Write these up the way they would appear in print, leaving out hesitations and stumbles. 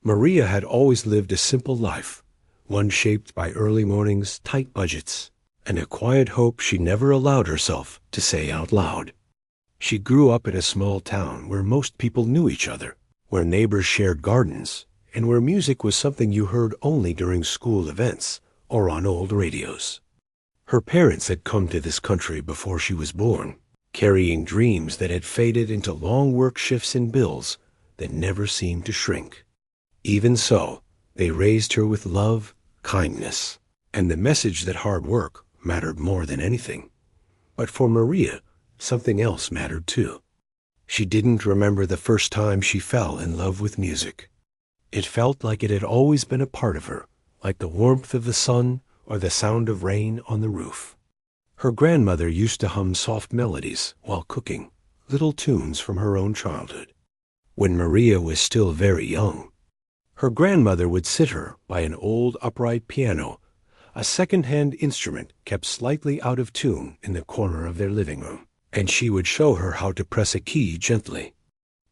Maria had always lived a simple life, one shaped by early mornings, tight budgets, and a quiet hope she never allowed herself to say out loud. She grew up in a small town where most people knew each other, where neighbors shared gardens, and where music was something you heard only during school events or on old radios. Her parents had come to this country before she was born, carrying dreams that had faded into long work shifts and bills that never seemed to shrink. Even so, they raised her with love, kindness, and the message that hard work mattered more than anything. But for Maria, something else mattered too. She didn't remember the first time she fell in love with music. It felt like it had always been a part of her, like the warmth of the sun or the sound of rain on the roof. Her grandmother used to hum soft melodies while cooking, little tunes from her own childhood. When Maria was still very young, her grandmother would sit her by an old upright piano, a second-hand instrument kept slightly out of tune in the corner of their living room, and she would show her how to press a key gently,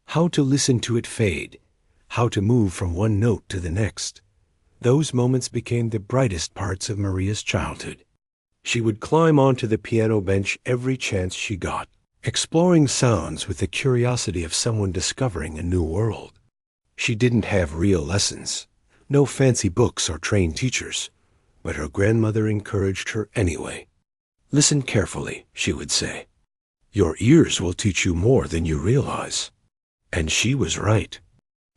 how to listen to it fade, how to move from one note to the next. Those moments became the brightest parts of Maria's childhood. She would climb onto the piano bench every chance she got, exploring sounds with the curiosity of someone discovering a new world. She didn't have real lessons, no fancy books or trained teachers, but her grandmother encouraged her anyway. "Listen carefully," she would say. "Your ears will teach you more than you realize." And she was right.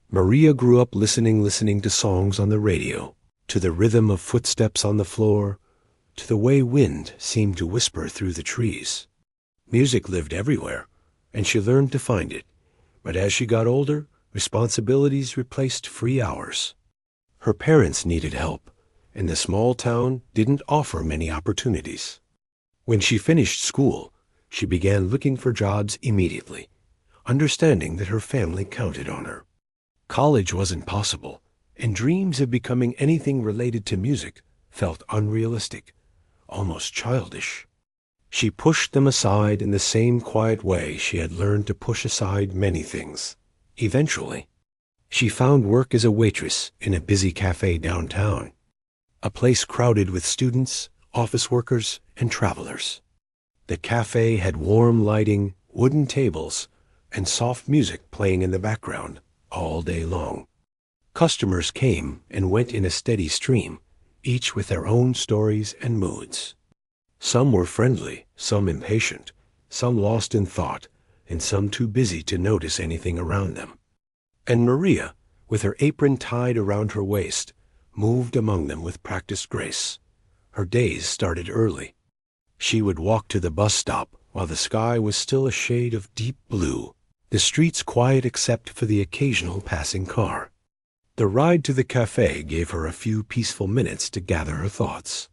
Maria grew up listening to songs on the radio, to the rhythm of footsteps on the floor, to the way wind seemed to whisper through the trees. Music lived everywhere, and she learned to find it. But as she got older, responsibilities replaced free hours. Her parents needed help, and the small town didn't offer many opportunities. When she finished school, she began looking for jobs immediately, understanding that her family counted on her. College wasn't possible, and dreams of becoming anything related to music felt unrealistic, almost childish. She pushed them aside in the same quiet way she had learned to push aside many things. Eventually, she found work as a waitress in a busy cafe downtown, a place crowded with students, office workers, and travelers. The cafe had warm lighting, wooden tables, and soft music playing in the background all day long. Customers came and went in a steady stream, each with their own stories and moods. Some were friendly, some impatient, some lost in thought, and some too busy to notice anything around them. And Maria, with her apron tied around her waist, moved among them with practiced grace. Her days started early. She would walk to the bus stop while the sky was still a shade of deep blue, the streets quiet except for the occasional passing car. The ride to the cafe gave her a few peaceful minutes to gather her thoughts.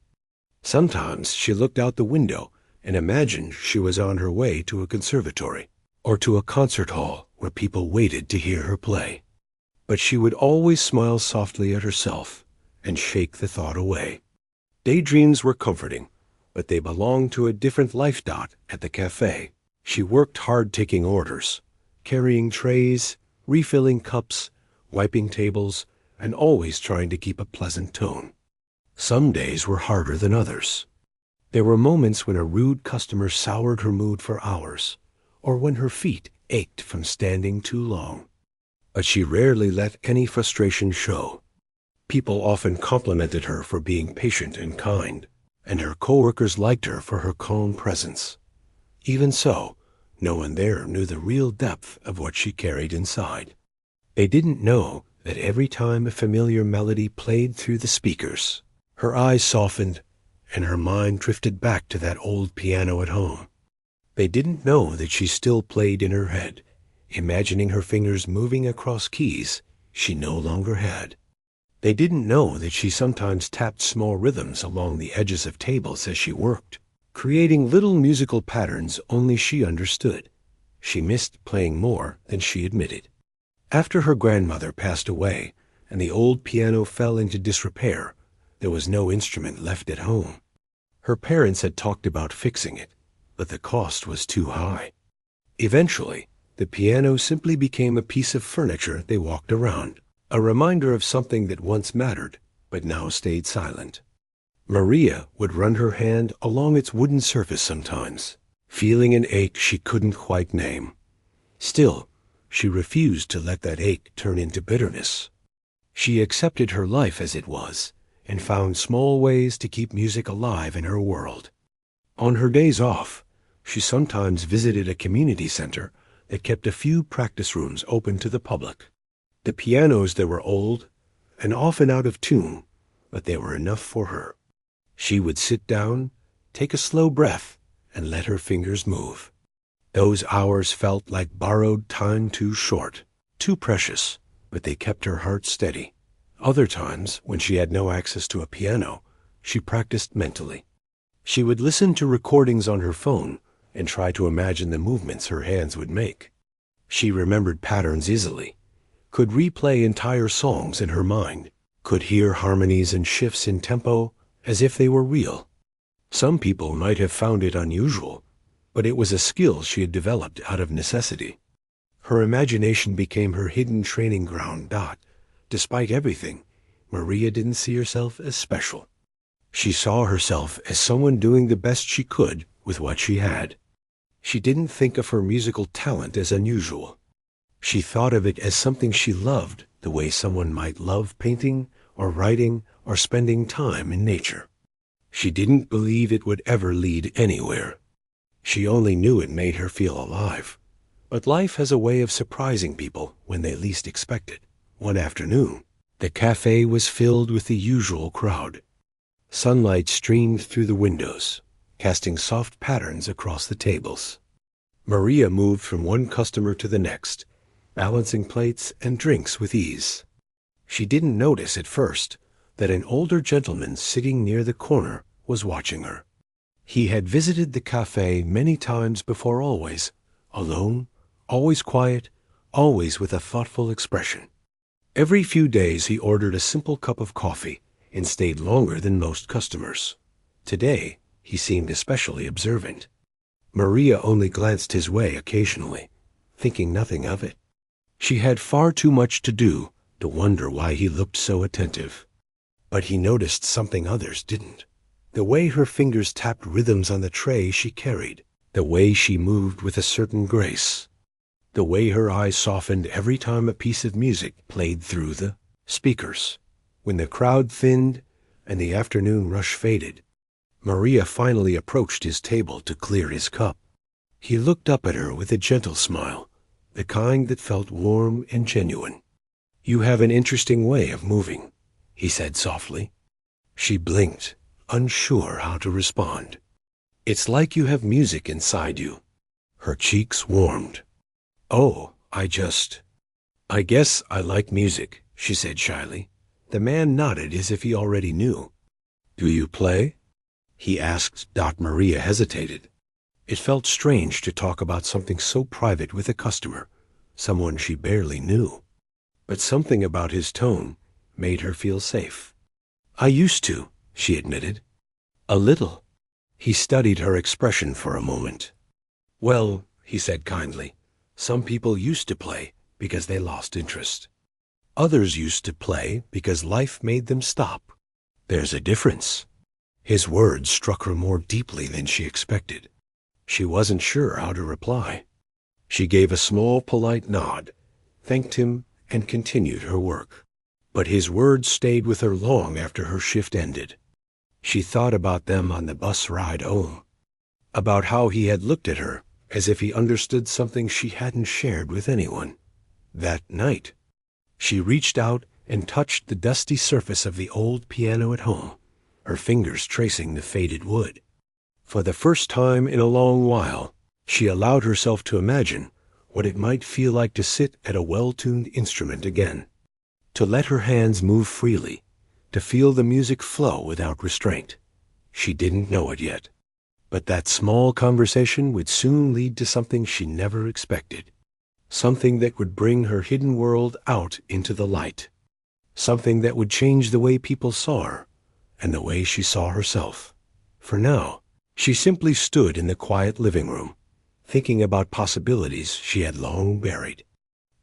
Sometimes she looked out the window and imagined she was on her way to a conservatory or to a concert hall where people waited to hear her play. But she would always smile softly at herself and shake the thought away. Daydreams were comforting, but they belonged to a different life. At the cafe, she worked hard taking orders, carrying trays, refilling cups, wiping tables, and always trying to keep a pleasant tone. Some days were harder than others. There were moments when a rude customer soured her mood for hours, or when her feet ached from standing too long. But she rarely let any frustration show. People often complimented her for being patient and kind, and her coworkers liked her for her calm presence. Even so, no one there knew the real depth of what she carried inside. They didn't know that every time a familiar melody played through the speakers, her eyes softened and her mind drifted back to that old piano at home. They didn't know that she still played in her head, imagining her fingers moving across keys she no longer had. They didn't know that she sometimes tapped small rhythms along the edges of tables as she worked, creating little musical patterns only she understood. She missed playing more than she admitted. After her grandmother passed away and the old piano fell into disrepair, there was no instrument left at home. Her parents had talked about fixing it, but the cost was too high. Eventually, the piano simply became a piece of furniture they walked around, a reminder of something that once mattered, but now stayed silent. Maria would run her hand along its wooden surface sometimes, feeling an ache she couldn't quite name. Still, she refused to let that ache turn into bitterness. She accepted her life as it was, and found small ways to keep music alive in her world. On her days off, she sometimes visited a community center that kept a few practice rooms open to the public. The pianos there were old and often out of tune, but they were enough for her. She would sit down, take a slow breath, and let her fingers move. Those hours felt like borrowed time, too short, too precious, but they kept her heart steady. Other times, when she had no access to a piano, she practiced mentally. She would listen to recordings on her phone and try to imagine the movements her hands would make. She remembered patterns easily, could replay entire songs in her mind, could hear harmonies and shifts in tempo as if they were real. Some people might have found it unusual, but it was a skill she had developed out of necessity. Her imagination became her hidden training ground. Despite everything, Maria didn't see herself as special. She saw herself as someone doing the best she could with what she had. She didn't think of her musical talent as unusual. She thought of it as something she loved, the way someone might love painting or writing or spending time in nature. She didn't believe it would ever lead anywhere. She only knew it made her feel alive. But life has a way of surprising people when they least expect it. One afternoon, the cafe was filled with the usual crowd. Sunlight streamed through the windows, casting soft patterns across the tables. Maria moved from one customer to the next, balancing plates and drinks with ease. She didn't notice at first that an older gentleman sitting near the corner was watching her. He had visited the cafe many times before, always alone, always quiet, always with a thoughtful expression. Every few days he ordered a simple cup of coffee and stayed longer than most customers. Today, he seemed especially observant. Maria only glanced his way occasionally, thinking nothing of it. She had far too much to do to wonder why he looked so attentive. But he noticed something others didn't. The way her fingers tapped rhythms on the tray she carried, the way she moved with a certain grace, the way her eyes softened every time a piece of music played through the speakers. When the crowd thinned and the afternoon rush faded, Maria finally approached his table to clear his cup. He looked up at her with a gentle smile, the kind that felt warm and genuine. "You have an interesting way of moving," he said softly. She blinked, unsure how to respond. "It's like you have music inside you." Her cheeks warmed. "Oh, I guess I like music," she said shyly. The man nodded as if he already knew. "Do you play?" he asked. Maria hesitated. It felt strange to talk about something so private with a customer, someone she barely knew. But something about his tone made her feel safe. "I used to," she admitted. "A little." He studied her expression for a moment. "Well," he said kindly, "some people used to play because they lost interest. Others used to play because life made them stop. There's a difference." His words struck her more deeply than she expected. She wasn't sure how to reply. She gave a small, polite nod, thanked him, and continued her work. But his words stayed with her long after her shift ended. She thought about them on the bus ride home, about how he had looked at her as if he understood something she hadn't shared with anyone. That night, she reached out and touched the dusty surface of the old piano at home, her fingers tracing the faded wood. For the first time in a long while, she allowed herself to imagine what it might feel like to sit at a well-tuned instrument again, to let her hands move freely, to feel the music flow without restraint. She didn't know it yet, but that small conversation would soon lead to something she never expected, something that would bring her hidden world out into the light, something that would change the way people saw her and the way she saw herself. For now, she simply stood in the quiet living room, thinking about possibilities she had long buried.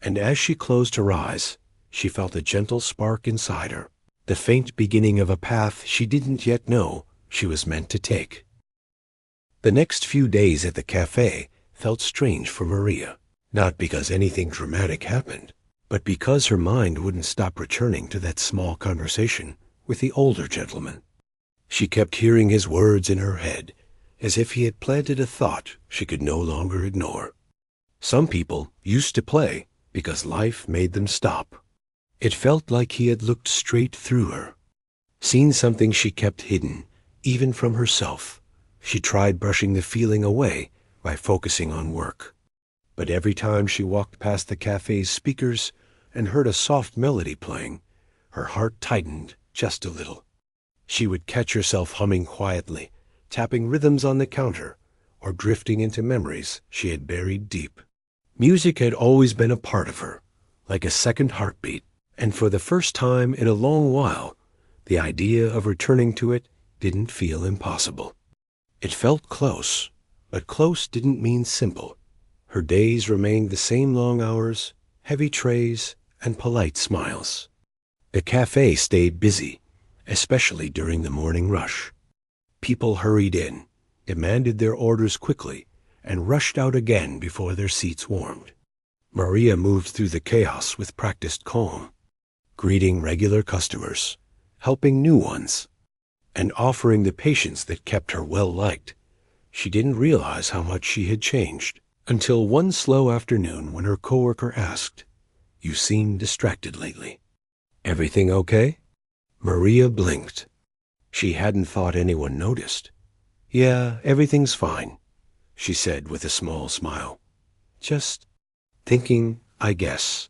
And as she closed her eyes, she felt a gentle spark inside her, the faint beginning of a path she didn't yet know she was meant to take. The next few days at the cafe felt strange for Maria, not because anything dramatic happened, but because her mind wouldn't stop returning to that small conversation with the older gentleman. She kept hearing his words in her head, as if he had planted a thought she could no longer ignore. Some people used to play because life made them stop. It felt like he had looked straight through her, seen something she kept hidden, even from herself. She tried brushing the feeling away by focusing on work. But every time she walked past the cafe's speakers and heard a soft melody playing, her heart tightened just a little. She would catch herself humming quietly, tapping rhythms on the counter, or drifting into memories she had buried deep. Music had always been a part of her, like a second heartbeat, and for the first time in a long while, the idea of returning to it didn't feel impossible. It felt close, but close didn't mean simple. Her days remained the same long hours, heavy trays, and polite smiles. The cafe stayed busy, especially during the morning rush. People hurried in, demanded their orders quickly, and rushed out again before their seats warmed. Maria moved through the chaos with practiced calm, greeting regular customers, helping new ones, and offering the patience that kept her well-liked. She didn't realize how much she had changed until one slow afternoon when her coworker asked, "You seem distracted lately. Everything okay?" Maria blinked. She hadn't thought anyone noticed. "Yeah, everything's fine," she said with a small smile. "Just thinking, I guess."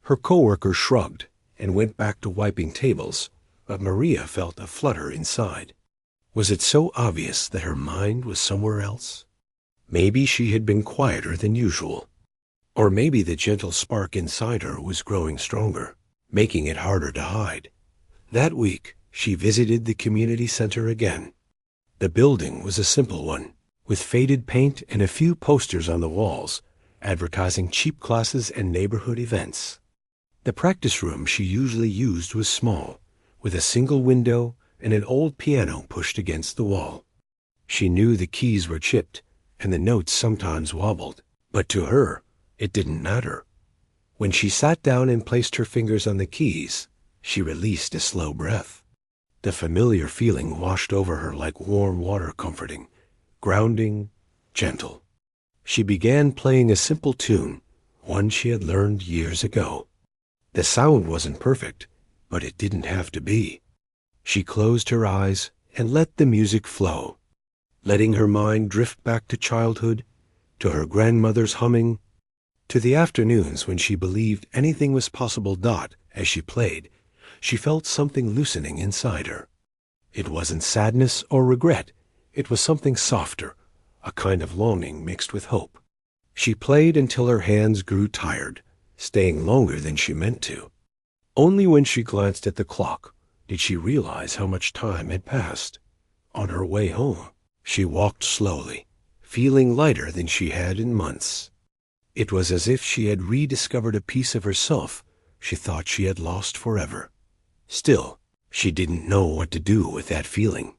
Her coworker shrugged and went back to wiping tables, but Maria felt a flutter inside. Was it so obvious that her mind was somewhere else? Maybe she had been quieter than usual. Or maybe the gentle spark inside her was growing stronger, making it harder to hide. That week, she visited the community center again. The building was a simple one, with faded paint and a few posters on the walls, advertising cheap classes and neighborhood events. The practice room she usually used was small, with a single window and an old piano pushed against the wall. She knew the keys were chipped, and the notes sometimes wobbled, but to her, it didn't matter. When she sat down and placed her fingers on the keys, she released a slow breath. The familiar feeling washed over her like warm water comforting, grounding, gentle. She began playing a simple tune, one she had learned years ago. The sound wasn't perfect, but it didn't have to be. She closed her eyes and let the music flow, letting her mind drift back to childhood, to her grandmother's humming, to the afternoons when she believed anything was possible. As she played, she felt something loosening inside her. It wasn't sadness or regret. It was something softer, a kind of longing mixed with hope. She played until her hands grew tired, staying longer than she meant to. Only when she glanced at the clock did she realize how much time had passed. On her way home, she walked slowly, feeling lighter than she had in months. It was as if she had rediscovered a piece of herself she thought she had lost forever. Still, she didn't know what to do with that feeling.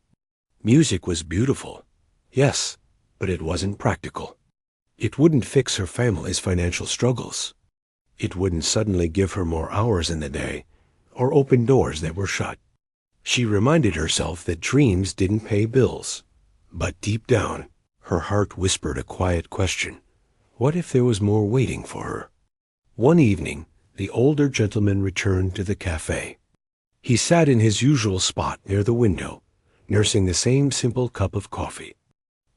Music was beautiful, yes, but it wasn't practical. It wouldn't fix her family's financial struggles. It wouldn't suddenly give her more hours in the day or open doors that were shut. She reminded herself that dreams didn't pay bills. But deep down, her heart whispered a quiet question. What if there was more waiting for her? One evening, the older gentleman returned to the cafe. He sat in his usual spot near the window, nursing the same simple cup of coffee.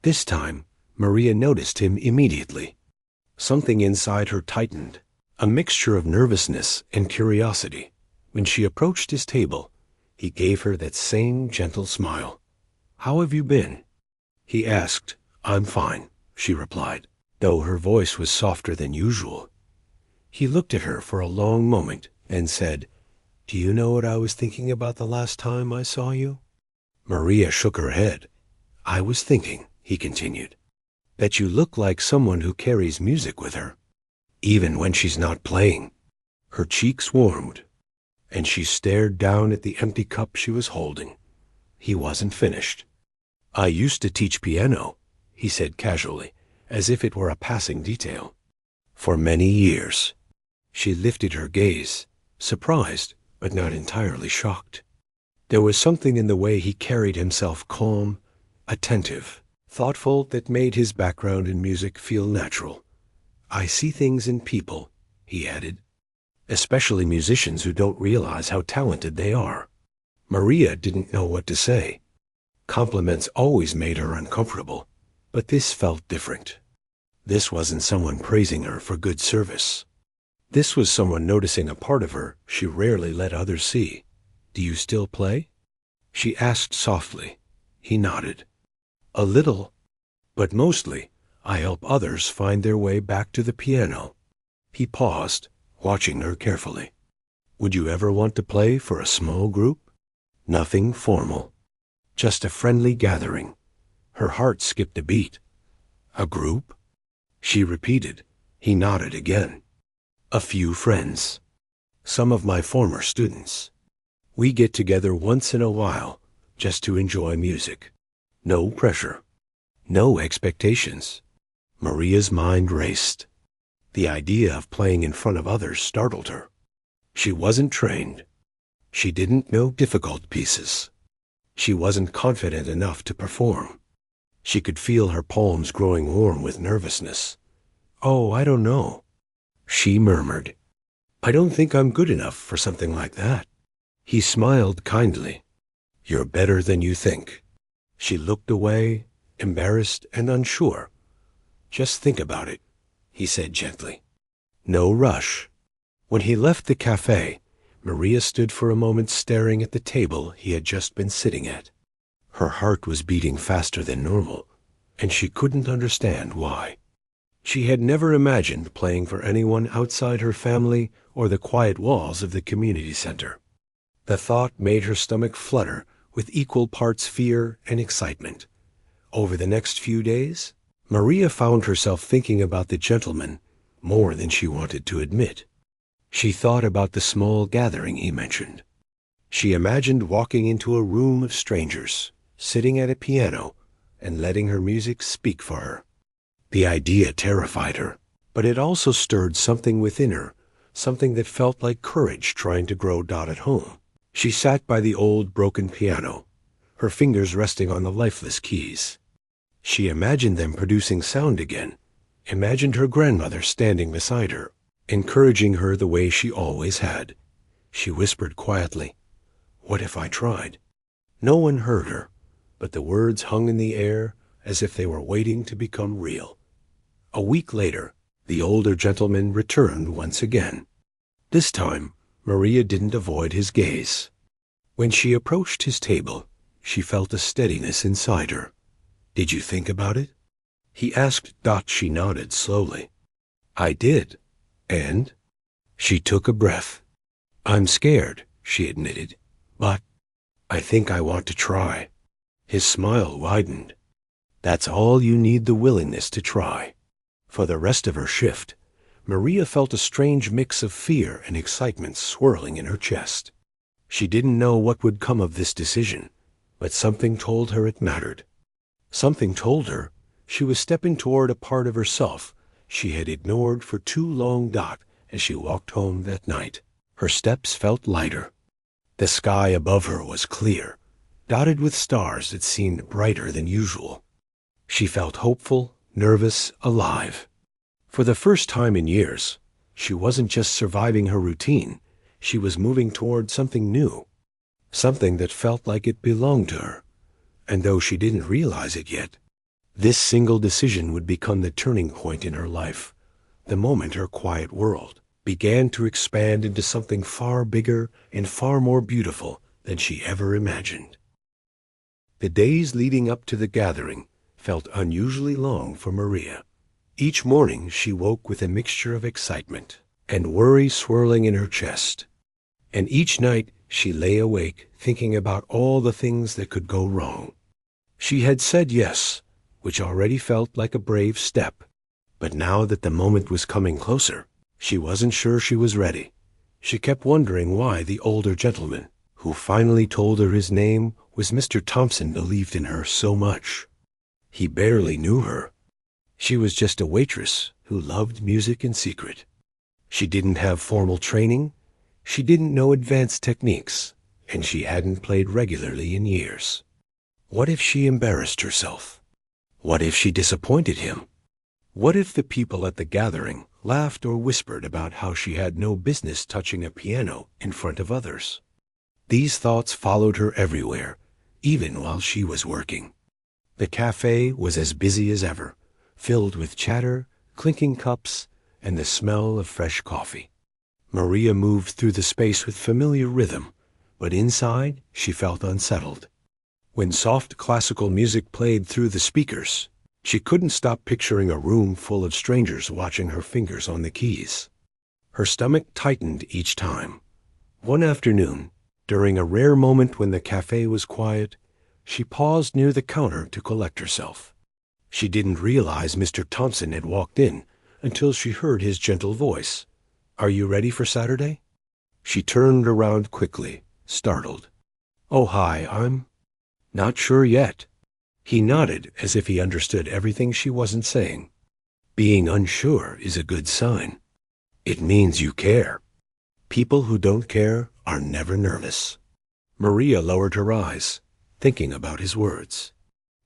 This time, Maria noticed him immediately. Something inside her tightened, a mixture of nervousness and curiosity. When she approached his table, he gave her that same gentle smile. "How have you been?" he asked. "I'm fine," she replied, though her voice was softer than usual. He looked at her for a long moment and said, "Do you know what I was thinking about the last time I saw you?" Maria shook her head. "I was thinking," he continued, "that you look like someone who carries music with her, even when she's not playing." Her cheeks warmed, and she stared down at the empty cup she was holding. He wasn't finished. "I used to teach piano," he said casually, as if it were a passing detail. "For many years." She lifted her gaze, surprised but not entirely shocked. There was something in the way he carried himself, calm, attentive, thoughtful, that made his background in music feel natural. "I see things in people," he added, "especially musicians who don't realize how talented they are." Maria didn't know what to say. Compliments always made her uncomfortable, but this felt different. This wasn't someone praising her for good service. This was someone noticing a part of her she rarely let others see. "Do you still play?" she asked softly. He nodded. "A little, but mostly I help others find their way back to the piano." He paused, watching her carefully. "Would you ever want to play for a small group?" "Nothing formal. Just a friendly gathering." Her heart skipped a beat. "A group?" she repeated. He nodded again. "A few friends. Some of my former students. We get together once in a while just to enjoy music. No pressure. No expectations." Maria's mind raced. The idea of playing in front of others startled her. She wasn't trained. She didn't know difficult pieces. She wasn't confident enough to perform. She could feel her palms growing warm with nervousness. "Oh, I don't know," she murmured. "I don't think I'm good enough for something like that." He smiled kindly. "You're better than you think." She looked away, embarrassed and unsure. "Just think about it," he said gently. "No rush." When he left the cafe, Maria stood for a moment staring at the table he had just been sitting at. Her heart was beating faster than normal, and she couldn't understand why. She had never imagined playing for anyone outside her family or the quiet walls of the community center. The thought made her stomach flutter with equal parts fear and excitement. Over the next few days, Maria found herself thinking about the gentleman more than she wanted to admit. She thought about the small gathering he mentioned. She imagined walking into a room of strangers, sitting at a piano, and letting her music speak for her. The idea terrified her, but it also stirred something within her, something that felt like courage trying to grow at home. She sat by the old broken piano, her fingers resting on the lifeless keys. She imagined them producing sound again, imagined her grandmother standing beside her, encouraging her the way she always had. She whispered quietly, "What if I tried?" No one heard her, but the words hung in the air as if they were waiting to become real. A week later, the older gentleman returned once again. This time, Maria didn't avoid his gaze. When she approached his table, she felt a steadiness inside her. "Did you think about it?" he asked. She nodded slowly. "I did. And?" She took a breath. "I'm scared," she admitted, "but I think I want to try." His smile widened. "That's all you need, the willingness to try." For the rest of her shift, Maria felt a strange mix of fear and excitement swirling in her chest. She didn't know what would come of this decision, but something told her it mattered. Something told her she was stepping toward a part of herself she had ignored for too long. As she walked home that night, her steps felt lighter. The sky above her was clear, dotted with stars that seemed brighter than usual. She felt hopeful, nervous, alive. For the first time in years, she wasn't just surviving her routine, she was moving toward something new, something that felt like it belonged to her. And though she didn't realize it yet, this single decision would become the turning point in her life, the moment her quiet world began to expand into something far bigger and far more beautiful than she ever imagined. The days leading up to the gathering felt unusually long for Maria. Each morning she woke with a mixture of excitement and worry swirling in her chest. And each night she lay awake thinking about all the things that could go wrong. She had said yes, which already felt like a brave step. But now that the moment was coming closer, she wasn't sure she was ready. She kept wondering why the older gentleman, who finally told her his name was Mr. Thompson, believed in her so much. He barely knew her. She was just a waitress who loved music in secret. She didn't have formal training, she didn't know advanced techniques, and she hadn't played regularly in years. What if she embarrassed herself? What if she disappointed him? What if the people at the gathering laughed or whispered about how she had no business touching a piano in front of others? These thoughts followed her everywhere, even while she was working. The cafe was as busy as ever, filled with chatter, clinking cups, and the smell of fresh coffee. Maria moved through the space with familiar rhythm, but inside she felt unsettled. When soft classical music played through the speakers, she couldn't stop picturing a room full of strangers watching her fingers on the keys. Her stomach tightened each time. One afternoon, during a rare moment when the cafe was quiet, she paused near the counter to collect herself. She didn't realize Mr. Thompson had walked in until she heard his gentle voice. "Are you ready for Saturday?" She turned around quickly, startled. "Oh, hi, I'm not sure yet." He nodded as if he understood everything she wasn't saying. Being unsure is a good sign. It means you care. People who don't care are never nervous. Maria lowered her eyes, thinking about his words.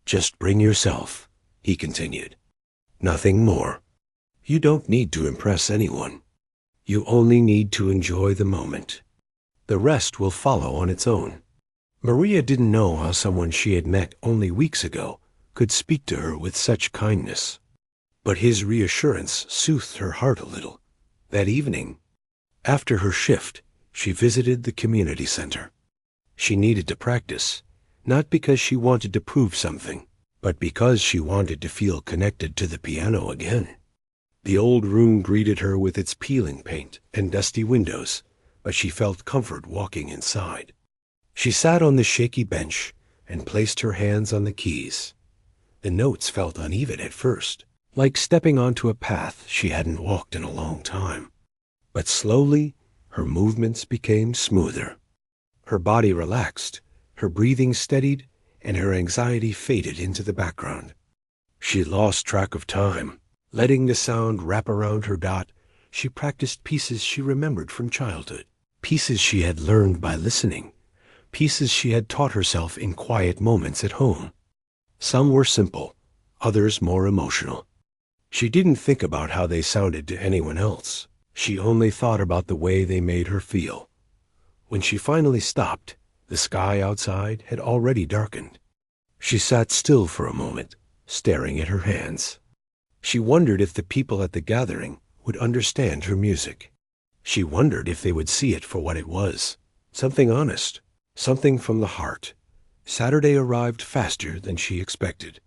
"Just bring yourself," he continued. "Nothing more. You don't need to impress anyone. You only need to enjoy the moment. The rest will follow on its own." Maria didn't know how someone she had met only weeks ago could speak to her with such kindness. But his reassurance soothed her heart a little. That evening, after her shift, she visited the community center. She needed to practice, not because she wanted to prove something, but because she wanted to feel connected to the piano again. The old room greeted her with its peeling paint and dusty windows, but she felt comfort walking inside. She sat on the shaky bench and placed her hands on the keys. The notes felt uneven at first, like stepping onto a path she hadn't walked in a long time. But slowly, her movements became smoother. Her body relaxed, her breathing steadied, and her anxiety faded into the background. She lost track of time. Letting the sound wrap around her dot, she practiced pieces she remembered from childhood, pieces she had learned by listening, pieces she had taught herself in quiet moments at home. Some were simple, others more emotional. She didn't think about how they sounded to anyone else. She only thought about the way they made her feel. When she finally stopped, the sky outside had already darkened. She sat still for a moment, staring at her hands. She wondered if the people at the gathering would understand her music. She wondered if they would see it for what it was, something honest, something from the heart. Saturday arrived faster than she expected.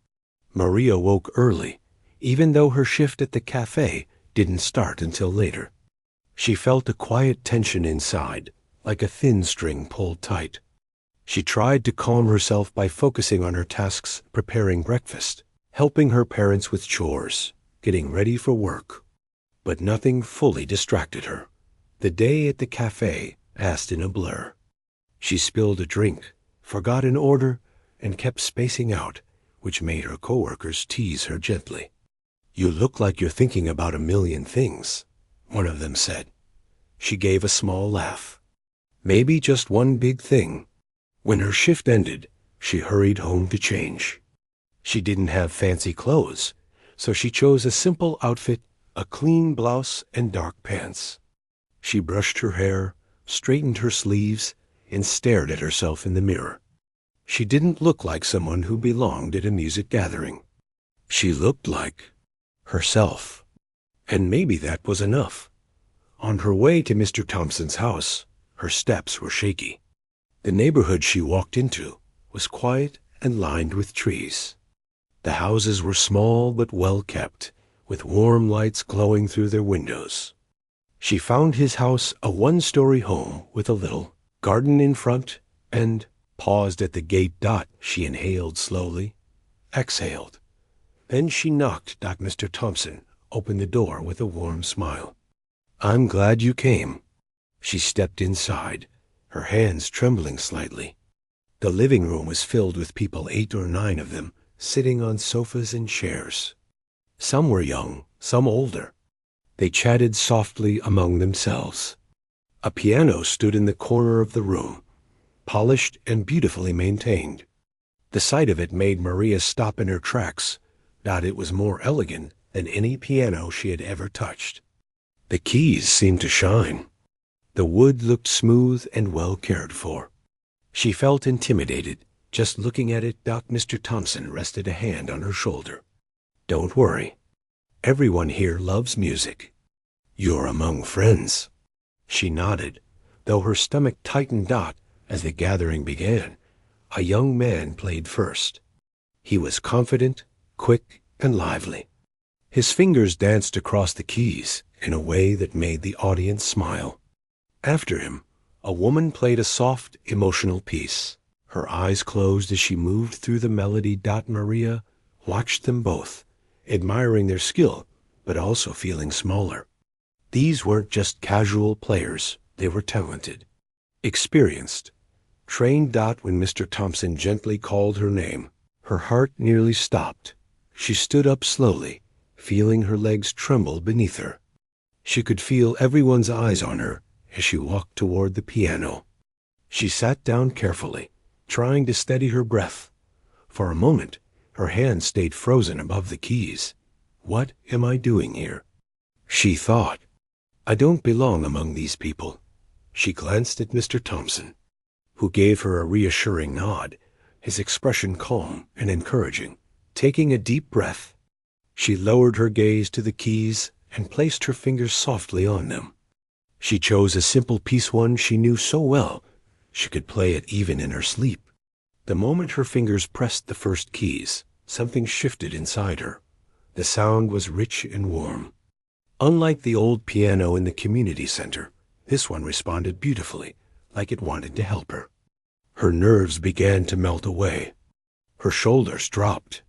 Maria woke early, even though her shift at the cafe didn't start until later. She felt a quiet tension inside, like a thin string pulled tight. She tried to calm herself by focusing on her tasks, preparing breakfast, helping her parents with chores, getting ready for work. But nothing fully distracted her. The day at the cafe passed in a blur. She spilled a drink, forgot an order, and kept spacing out, which made her coworkers tease her gently. "You look like you're thinking about a million things," one of them said. She gave a small laugh. Maybe just one big thing. When her shift ended, she hurried home to change. She didn't have fancy clothes, so she chose a simple outfit, a clean blouse and dark pants. She brushed her hair, straightened her sleeves, and stared at herself in the mirror. She didn't look like someone who belonged at a music gathering. She looked like herself. And maybe that was enough. On her way to Mr. Thompson's house, her steps were shaky. The neighborhood she walked into was quiet and lined with trees. The houses were small but well kept, with warm lights glowing through their windows. She found his house a one-story home with a little garden in front and paused at the gate. She inhaled slowly, exhaled. Then she knocked. Mr. Thompson opened the door with a warm smile. "I'm glad you came." She stepped inside, her hands trembling slightly. The living room was filled with people, 8 or 9 of them, sitting on sofas and chairs. Some were young, some older. They chatted softly among themselves. A piano stood in the corner of the room, polished and beautifully maintained. The sight of it made Maria stop in her tracks, that it was more elegant than any piano she had ever touched. The keys seemed to shine. The wood looked smooth and well cared for. She felt intimidated. Just looking at it, Mr. Thompson rested a hand on her shoulder. "Don't worry. Everyone here loves music. You're among friends." She nodded, though her stomach tightened. As the gathering began, a young man played first. He was confident, quick, and lively. His fingers danced across the keys in a way that made the audience smile. After him, a woman played a soft, emotional piece. Her eyes closed as she moved through the melody. Maria watched them both, admiring their skill, but also feeling smaller. These weren't just casual players, they were talented, experienced, trained. When Mr. Thompson gently called her name, her heart nearly stopped. She stood up slowly, feeling her legs tremble beneath her. She could feel everyone's eyes on her as she walked toward the piano. She sat down carefully, trying to steady her breath. For a moment, her hands stayed frozen above the keys. "What am I doing here?" she thought. "I don't belong among these people." She glanced at Mr. Thompson, who gave her a reassuring nod, his expression calm and encouraging. Taking a deep breath, she lowered her gaze to the keys and placed her fingers softly on them. She chose a simple piece, one she knew so well she could play it even in her sleep. The moment her fingers pressed the first keys, something shifted inside her. The sound was rich and warm. Unlike the old piano in the community center, this one responded beautifully, like it wanted to help her. Her nerves began to melt away. Her shoulders dropped.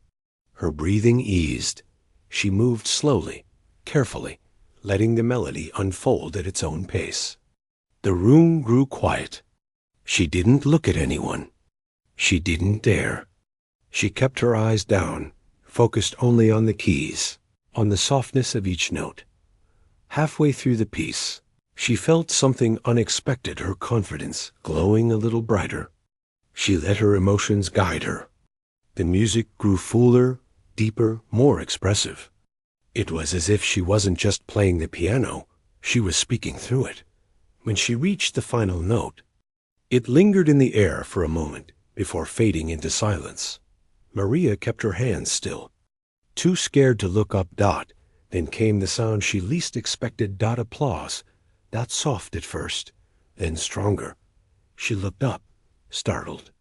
Her breathing eased. She moved slowly, carefully, letting the melody unfold at its own pace. The room grew quiet. She didn't look at anyone. She didn't dare. She kept her eyes down, focused only on the keys, on the softness of each note. Halfway through the piece, she felt something unexpected, her confidence glowing a little brighter. She let her emotions guide her. The music grew fuller, deeper, more expressive. It was as if she wasn't just playing the piano, she was speaking through it. When she reached the final note, it lingered in the air for a moment before fading into silence. Maria kept her hands still, too scared to look up. Then came the sound she least expected. Applause. That soft at first, then stronger. She looked up, startled.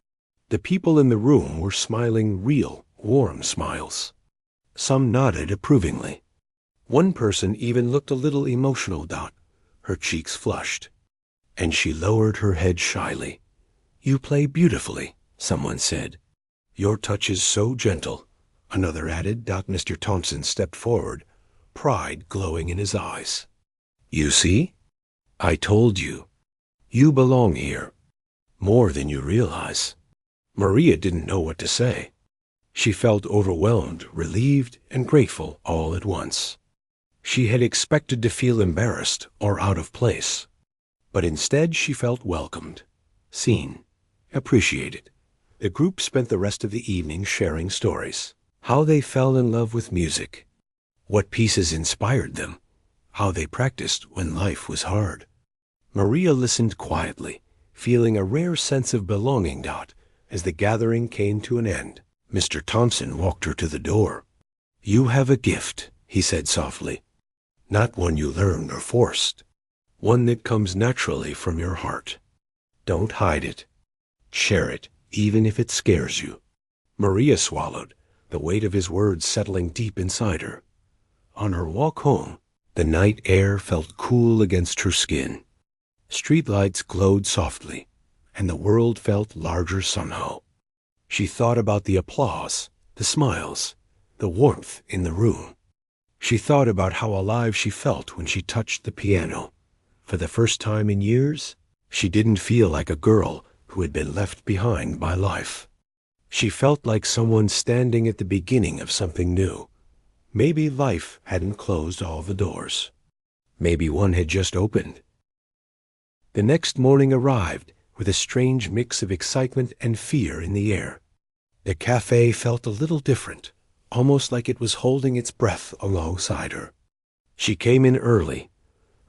The people in the room were smiling, real, warm smiles. Some nodded approvingly. One person even looked a little emotional. Her cheeks flushed, and she lowered her head shyly. "You play beautifully," someone said. "Your touch is so gentle," another added. Mr. Thompson stepped forward, pride glowing in his eyes. "You see? I told you. You belong here. More than you realize." Maria didn't know what to say. She felt overwhelmed, relieved, and grateful all at once. She had expected to feel embarrassed or out of place, but instead she felt welcomed, seen, appreciated. The group spent the rest of the evening sharing stories, how they fell in love with music, what pieces inspired them, how they practiced when life was hard. Maria listened quietly, feeling a rare sense of belonging. As the gathering came to an end, Mr. Thompson walked her to the door. "You have a gift," he said softly. "Not one you learned or forced. One that comes naturally from your heart. Don't hide it. Share it, even if it scares you." Maria swallowed, the weight of his words settling deep inside her. On her walk home, the night air felt cool against her skin. Streetlights glowed softly, and the world felt larger somehow. She thought about the applause, the smiles, the warmth in the room. She thought about how alive she felt when she touched the piano, For the first time in years, she didn't feel like a girl who had been left behind by life. She felt like someone standing at the beginning of something new. Maybe life hadn't closed all the doors. Maybe one had just opened. The next morning arrived with a strange mix of excitement and fear in the air. The cafe felt a little different, almost like it was holding its breath alongside her. She came in early,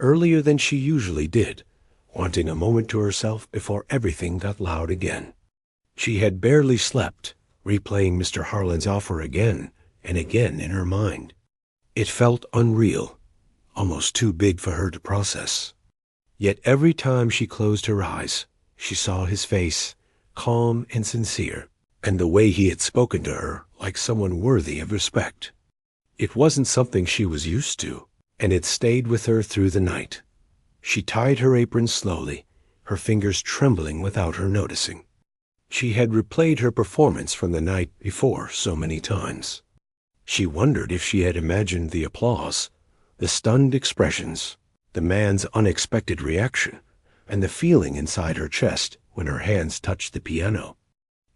earlier than she usually did, wanting a moment to herself before everything got loud again. She had barely slept, replaying Mr. Harlan's offer again and again in her mind. It felt unreal, almost too big for her to process. Yet every time she closed her eyes, she saw his face, calm and sincere, and the way he had spoken to her like someone worthy of respect. It wasn't something she was used to, and it stayed with her through the night. She tied her apron slowly, her fingers trembling without her noticing. She had replayed her performance from the night before so many times. She wondered if she had imagined the applause, the stunned expressions, the man's unexpected reaction, and the feeling inside her chest when her hands touched the piano.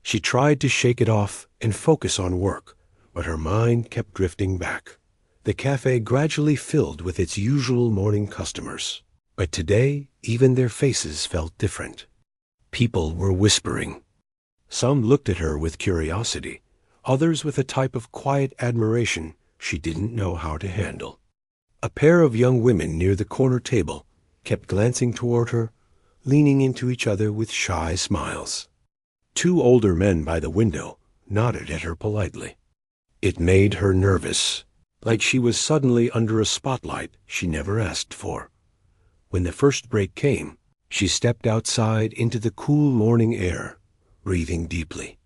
She tried to shake it off and focus on work, but her mind kept drifting back. The cafe gradually filled with its usual morning customers, but today even their faces felt different. People were whispering. Some looked at her with curiosity, others with a type of quiet admiration she didn't know how to handle. A pair of young women near the corner table kept glancing toward her, leaning into each other with shy smiles. Two older men by the window nodded at her politely. It made her nervous, like she was suddenly under a spotlight she never asked for. When the first break came, she stepped outside into the cool morning air, breathing deeply.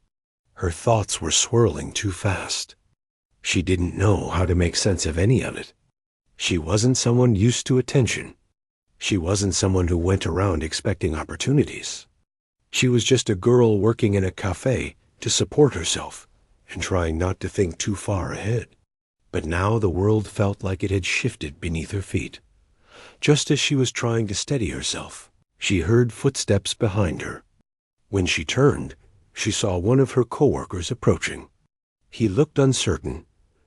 Her thoughts were swirling too fast. She didn't know how to make sense of any of it. She wasn't someone used to attention. She wasn't someone who went around expecting opportunities. She was just a girl working in a cafe to support herself and trying not to think too far ahead. But now the world felt like it had shifted beneath her feet. Just as she was trying to steady herself, she heard footsteps behind her. When she turned, she saw one of her coworkers approaching. He looked uncertain,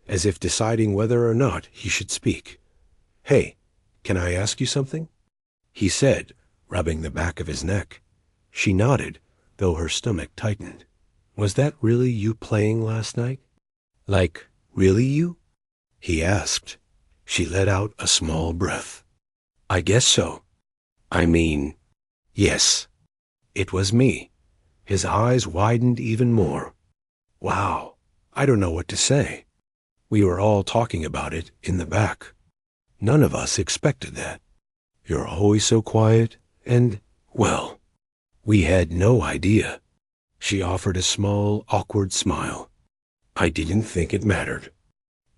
as if deciding whether or not he should speak. "Hey, can I ask you something?" he said, rubbing the back of his neck. She nodded, though her stomach tightened. "Was that really you playing last night?" "Like, really you?" he asked. She let out a small breath. "I guess so. I mean, yes. It was me." His eyes widened even more. "Wow, I don't know what to say. We were all talking about it in the back. None of us expected that. You're always so quiet, and, well, we had no idea." She offered a small, awkward smile. "I didn't think it mattered.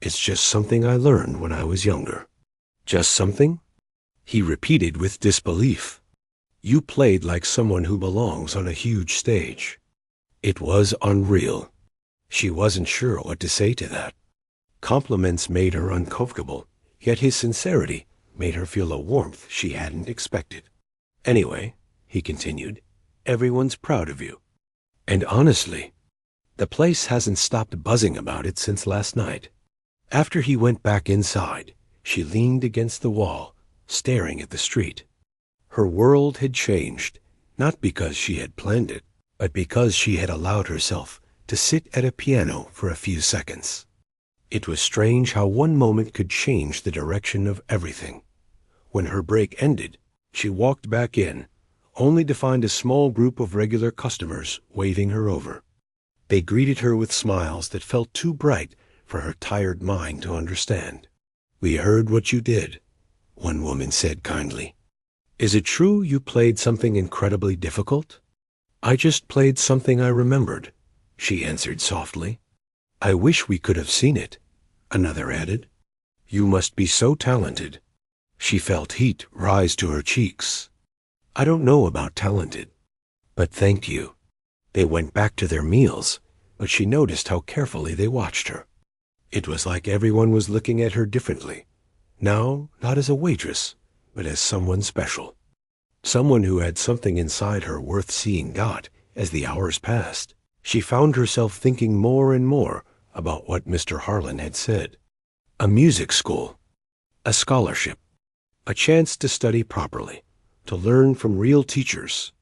It's just something I learned when I was younger." "Just something?" he repeated with disbelief. "You played like someone who belongs on a huge stage." It was unreal. She wasn't sure what to say to that. Compliments made her uncomfortable, yet his sincerity made her feel a warmth she hadn't expected. "Anyway," he continued, "everyone's proud of you. And honestly, the place hasn't stopped buzzing about it since last night." After he went back inside, she leaned against the wall, staring at the street. Her world had changed, not because she had planned it, but because she had allowed herself to sit at a piano for a few seconds. It was strange how one moment could change the direction of everything. When her break ended, she walked back in, only to find a small group of regular customers waving her over. They greeted her with smiles that felt too bright for her tired mind to understand. "We heard what you did," one woman said kindly. "Is it true you played something incredibly difficult?" "I just played something I remembered," she answered softly. "I wish we could have seen it," another added. "You must be so talented." She felt heat rise to her cheeks. "I don't know about talented, but thank you." They went back to their meals, but she noticed how carefully they watched her. It was like everyone was looking at her differently. Now, not as a waitress, but as someone special. Someone who had something inside her worth seeing got, as the hours passed. She found herself thinking more and more about what Mr. Harlan had said. A music school, a scholarship, a chance to study properly, to learn from real teachers,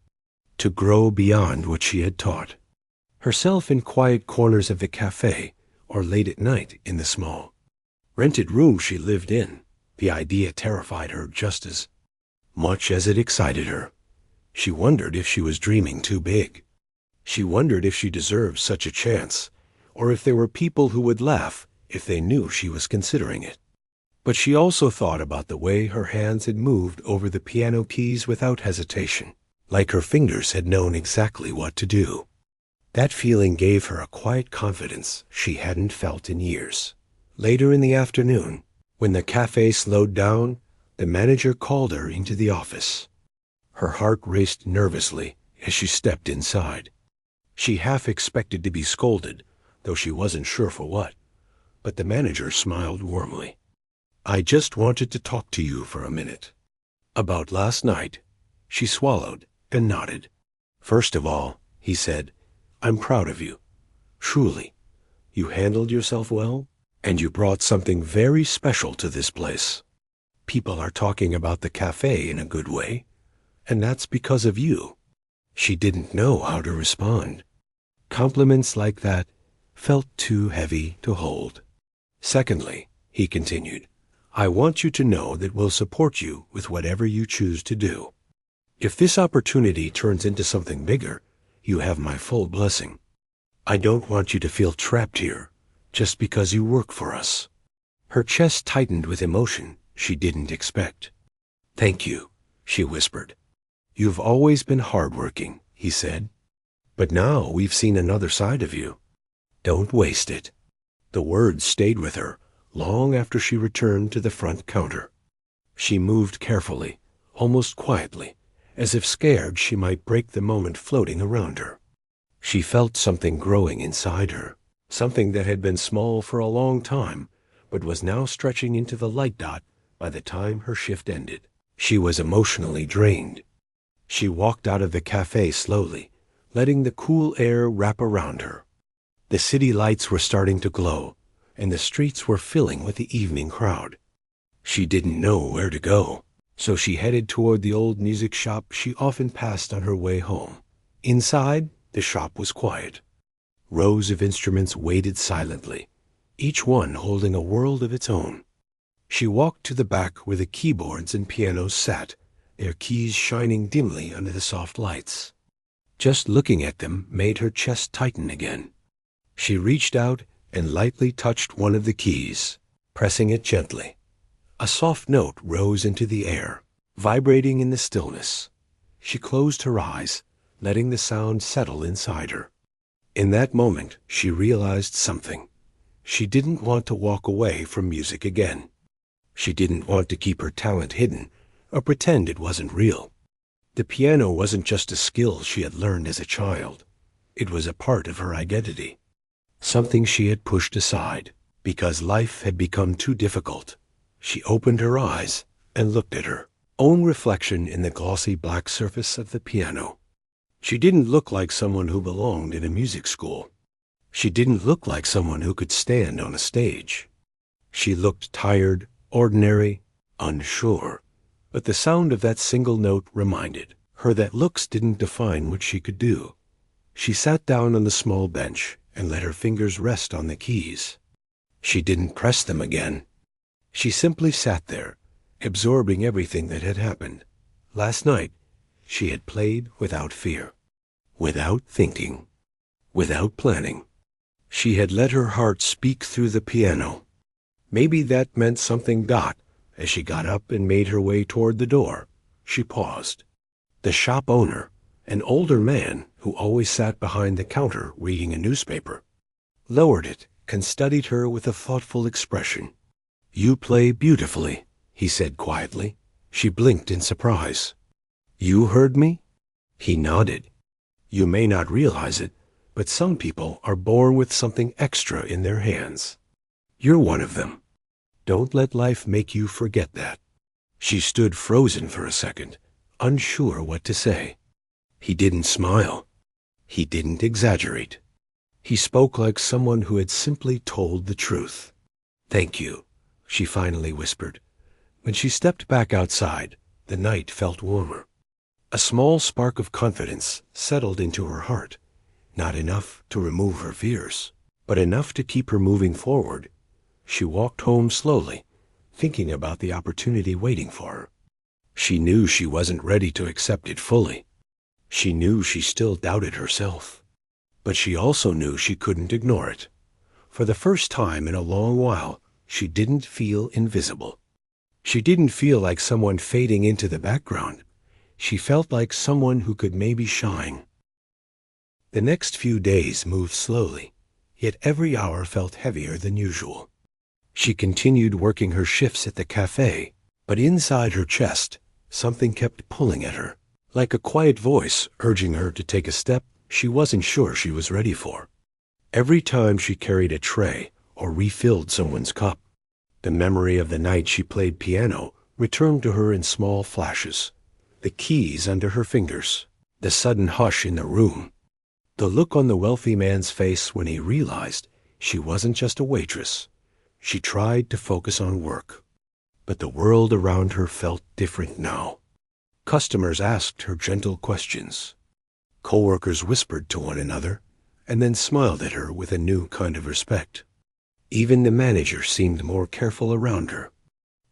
to grow beyond what she had taught. Herself in quiet corners of the cafe, or late at night in the small, rented room she lived in, the idea terrified her just as much as it excited her. She wondered if she was dreaming too big. She wondered if she deserved such a chance, or if there were people who would laugh if they knew she was considering it. But she also thought about the way her hands had moved over the piano keys without hesitation, like her fingers had known exactly what to do. That feeling gave her a quiet confidence she hadn't felt in years. Later in the afternoon, when the cafe slowed down, the manager called her into the office. Her heart raced nervously as she stepped inside. She half expected to be scolded, though she wasn't sure for what, but the manager smiled warmly. "I just wanted to talk to you for a minute. About last night." She swallowed and nodded. "First of all," he said, "I'm proud of you. Truly. You handled yourself well, and you brought something very special to this place. People are talking about the cafe in a good way, and that's because of you." She didn't know how to respond. Compliments like that felt too heavy to hold. "Secondly," he continued, "I want you to know that we'll support you with whatever you choose to do. If this opportunity turns into something bigger, you have my full blessing. I don't want you to feel trapped here just because you work for us." Her chest tightened with emotion she didn't expect. "Thank you," she whispered. "You've always been hardworking," he said. "But now we've seen another side of you. Don't waste it." The words stayed with her long after she returned to the front counter. She moved carefully, almost quietly, as if scared she might break the moment floating around her. She felt something growing inside her, something that had been small for a long time, but was now stretching into the light dot by the time her shift ended. She was emotionally drained. She walked out of the cafe slowly, letting the cool air wrap around her. The city lights were starting to glow, and the streets were filling with the evening crowd. She didn't know where to go, so she headed toward the old music shop she often passed on her way home. Inside, the shop was quiet. Rows of instruments waited silently, each one holding a world of its own. She walked to the back where the keyboards and pianos sat, their keys shining dimly under the soft lights. Just looking at them made her chest tighten again. She reached out and lightly touched one of the keys, pressing it gently. A soft note rose into the air, vibrating in the stillness. She closed her eyes, letting the sound settle inside her. In that moment, she realized something. She didn't want to walk away from music again. She didn't want to keep her talent hidden or pretend it wasn't real. The piano wasn't just a skill she had learned as a child. It was a part of her identity, something she had pushed aside because life had become too difficult. She opened her eyes and looked at her own reflection in the glossy black surface of the piano. She didn't look like someone who belonged in a music school. She didn't look like someone who could stand on a stage. She looked tired, ordinary, unsure. But the sound of that single note reminded her that looks didn't define what she could do. She sat down on the small bench and let her fingers rest on the keys. She didn't press them again. She simply sat there, absorbing everything that had happened. Last night, she had played without fear, without thinking, without planning. She had let her heart speak through the piano. Maybe that meant something. As she got up and made her way toward the door, she paused. The shop owner, an older man who always sat behind the counter reading a newspaper, lowered it and studied her with a thoughtful expression. "You play beautifully," he said quietly. She blinked in surprise. "You heard me?" He nodded. "You may not realize it, but some people are born with something extra in their hands. You're one of them. Don't let life make you forget that." She stood frozen for a second, unsure what to say. He didn't smile. He didn't exaggerate. He spoke like someone who had simply told the truth. "Thank you," she finally whispered. When she stepped back outside, the night felt warmer. A small spark of confidence settled into her heart, not enough to remove her fears, but enough to keep her moving forward. She walked home slowly, thinking about the opportunity waiting for her. She knew she wasn't ready to accept it fully. She knew she still doubted herself. But she also knew she couldn't ignore it. For the first time in a long while, she didn't feel invisible. She didn't feel like someone fading into the background. She felt like someone who could maybe shine. The next few days moved slowly, yet every hour felt heavier than usual. She continued working her shifts at the cafe, but inside her chest, something kept pulling at her, like a quiet voice urging her to take a step she wasn't sure she was ready for. Every time she carried a tray or refilled someone's cup, the memory of the night she played piano returned to her in small flashes. The keys under her fingers, the sudden hush in the room, the look on the wealthy man's face when he realized she wasn't just a waitress. She tried to focus on work, but the world around her felt different now. Customers asked her gentle questions. Coworkers whispered to one another and then smiled at her with a new kind of respect. Even the manager seemed more careful around her,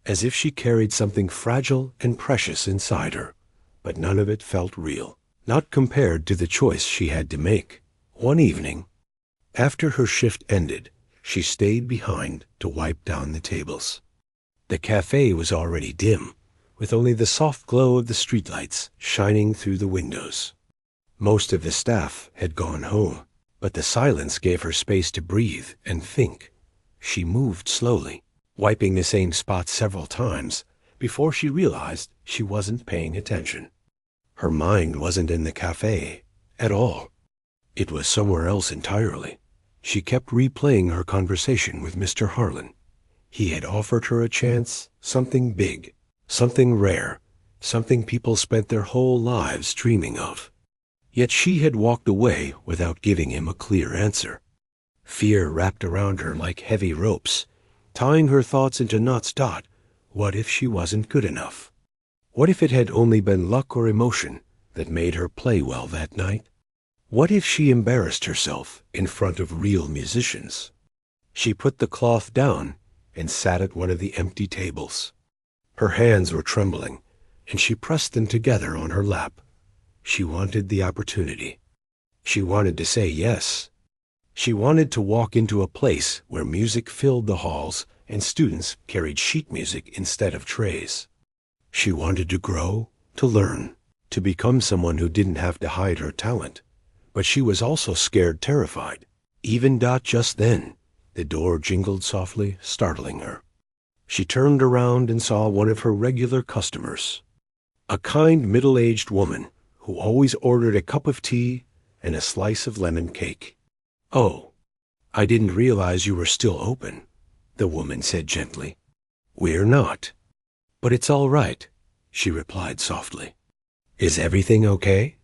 as if she carried something fragile and precious inside her, but none of it felt real, not compared to the choice she had to make. One evening, after her shift ended, she stayed behind to wipe down the tables. The cafe was already dim, with only the soft glow of the streetlights shining through the windows. Most of the staff had gone home, but the silence gave her space to breathe and think. She moved slowly, wiping the same spot several times before she realized she wasn't paying attention. Her mind wasn't in the cafe at all. It was somewhere else entirely. She kept replaying her conversation with Mr. Harlan. He had offered her a chance, something big, something rare, something people spent their whole lives dreaming of. Yet she had walked away without giving him a clear answer. Fear wrapped around her like heavy ropes, tying her thoughts into knots. What if she wasn't good enough? What if it had only been luck or emotion that made her play well that night? What if she embarrassed herself in front of real musicians? She put the cloth down and sat at one of the empty tables. Her hands were trembling, and she pressed them together on her lap. She wanted the opportunity. She wanted to say yes. She wanted to walk into a place where music filled the halls and students carried sheet music instead of trays. She wanted to grow, to learn, to become someone who didn't have to hide her talent. But she was also scared, terrified. Even just then, the door jingled softly, startling her. She turned around and saw one of her regular customers, a kind middle-aged woman who always ordered a cup of tea and a slice of lemon cake. "Oh, I didn't realize you were still open," the woman said gently. "We're not. But it's all right," she replied softly. "Is everything okay?"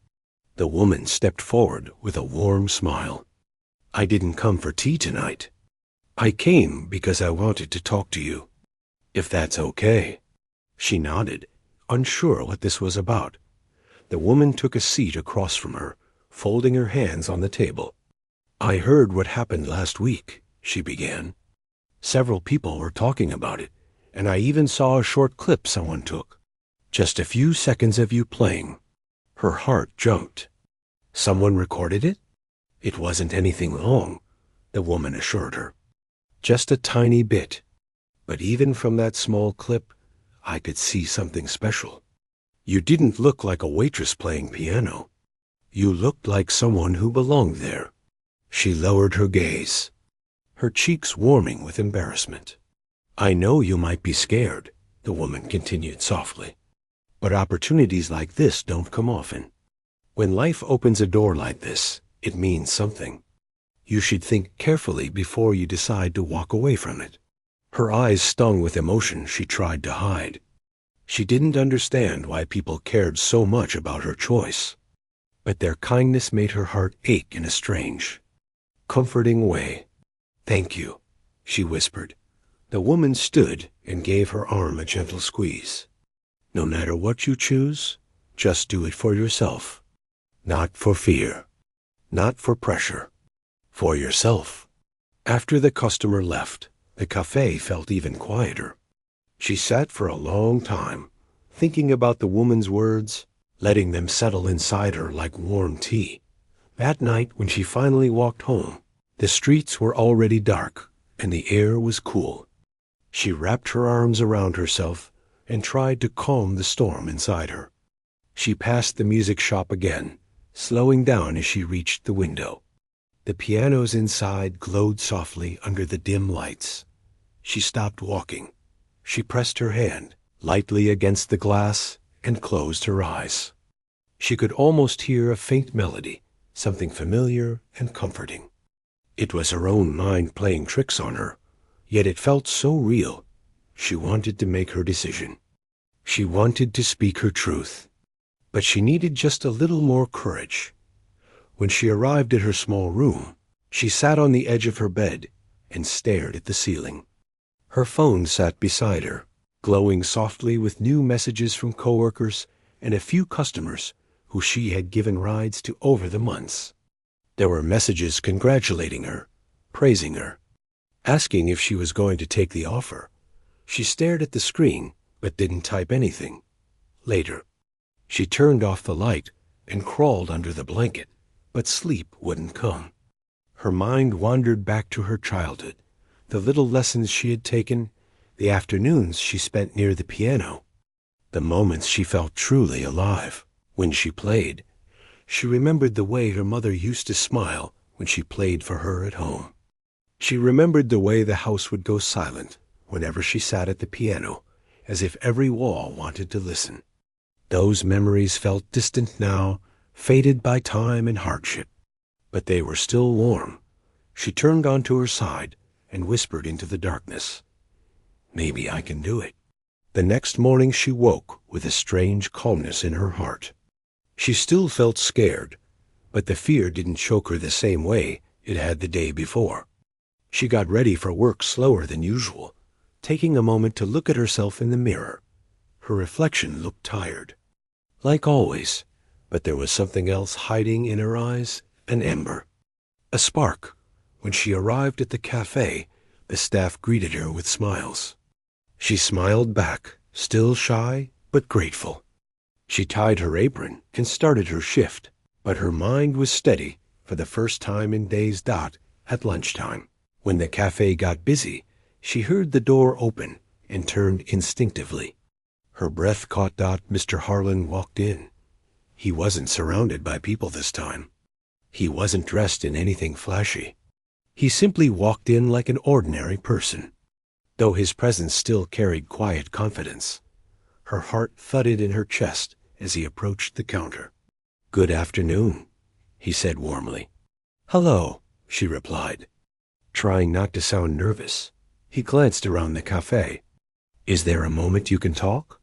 The woman stepped forward with a warm smile. "I didn't come for tea tonight. I came because I wanted to talk to you. If that's okay." She nodded, unsure what this was about. The woman took a seat across from her, folding her hands on the table. "I heard what happened last week," she began. "Several people were talking about it, and I even saw a short clip someone took. Just a few seconds of you playing." Her heart jumped. "Someone recorded it?" "It wasn't anything long," the woman assured her. "Just a tiny bit. But even from that small clip, I could see something special. You didn't look like a waitress playing piano. You looked like someone who belonged there." She lowered her gaze, her cheeks warming with embarrassment. "I know you might be scared," the woman continued softly, "but opportunities like this don't come often. When life opens a door like this, it means something. You should think carefully before you decide to walk away from it." Her eyes stung with emotion she tried to hide. She didn't understand why people cared so much about her choice, but their kindness made her heart ache in a strange, comforting way. "Thank you," she whispered. The woman stood and gave her arm a gentle squeeze. "No matter what you choose, just do it for yourself. Not for fear, not for pressure, for yourself." After the customer left, the cafe felt even quieter. She sat for a long time, thinking about the woman's words, letting them settle inside her like warm tea. That night, when she finally walked home, the streets were already dark and the air was cool. She wrapped her arms around herself and tried to calm the storm inside her. She passed the music shop again, slowing down as she reached the window. The pianos inside glowed softly under the dim lights. She stopped walking. She pressed her hand lightly against the glass and closed her eyes. She could almost hear a faint melody, something familiar and comforting. It was her own mind playing tricks on her, yet it felt so real. She wanted to make her decision. She wanted to speak her truth, but she needed just a little more courage. When she arrived at her small room, she sat on the edge of her bed and stared at the ceiling. Her phone sat beside her, glowing softly with new messages from coworkers and a few customers who she had given rides to over the months. There were messages congratulating her, praising her, asking if she was going to take the offer. She stared at the screen, but didn't type anything. Later, she turned off the light and crawled under the blanket, but sleep wouldn't come. Her mind wandered back to her childhood, the little lessons she had taken, the afternoons she spent near the piano, the moments she felt truly alive. When she played, she remembered the way her mother used to smile when she played for her at home. She remembered the way the house would go silent whenever she sat at the piano, as if every wall wanted to listen. Those memories felt distant now, faded by time and hardship, but they were still warm. She turned onto her side and whispered into the darkness, "Maybe I can do it." The next morning she woke with a strange calmness in her heart. She still felt scared, but the fear didn't choke her the same way it had the day before. She got ready for work slower than usual, taking a moment to look at herself in the mirror. Her reflection looked tired, like always, but there was something else hiding in her eyes, an ember, a spark. When she arrived at the cafe, the staff greeted her with smiles. She smiled back, still shy but grateful. She tied her apron and started her shift, but her mind was steady for the first time in days. At lunchtime, when the cafe got busy, she heard the door open and turned instinctively. Her breath caught. Mr. Harlan walked in. He wasn't surrounded by people this time. He wasn't dressed in anything flashy. He simply walked in like an ordinary person, though his presence still carried quiet confidence. Her heart thudded in her chest as he approached the counter. "Good afternoon," he said warmly. "Hello," she replied, trying not to sound nervous. He glanced around the cafe. "Is there a moment you can talk?"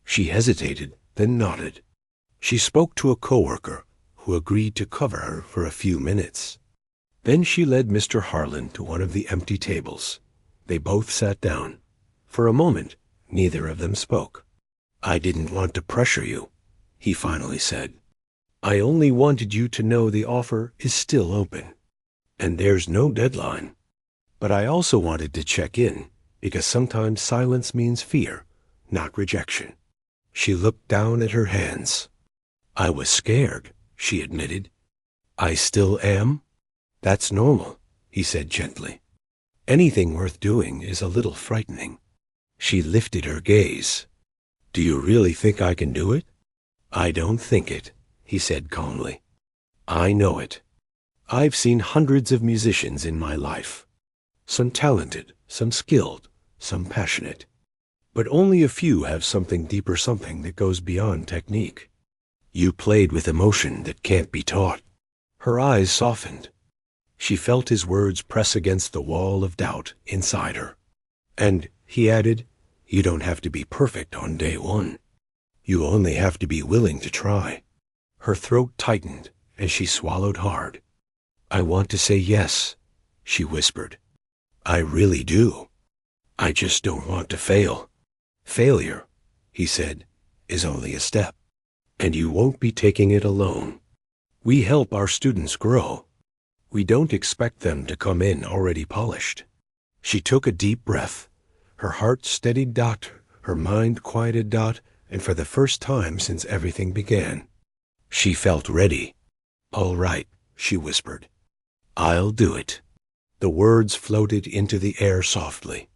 She hesitated, then nodded. She spoke to a coworker who agreed to cover her for a few minutes. Then she led Mr. Harlan to one of the empty tables. They both sat down. For a moment, neither of them spoke. "I didn't want to pressure you," he finally said. "I only wanted you to know the offer is still open, and there's no deadline. But I also wanted to check in, because sometimes silence means fear, not rejection." She looked down at her hands. "I was scared," she admitted. "I still am?" "That's normal," he said gently. "Anything worth doing is a little frightening." She lifted her gaze. "Do you really think I can do it?" "I don't think it," he said calmly. "I know it. I've seen hundreds of musicians in my life. Some talented, some skilled, some passionate. But only a few have something deeper, something that goes beyond technique. You played with emotion that can't be taught." Her eyes softened. She felt his words press against the wall of doubt inside her. "And," he added, You don't have to be perfect on day one. You only have to be willing to try. Her throat tightened as she swallowed hard. I want to say yes, she whispered. I really do. I just don't want to fail. Failure, he said, is only a step, and you won't be taking it alone. We help our students grow. We don't expect them to come in already polished. She took a deep breath. Her heart steadied. Her mind quieted. And for the first time since everything began, she felt ready. All right, she whispered. I'll do it. The words floated into the air softly,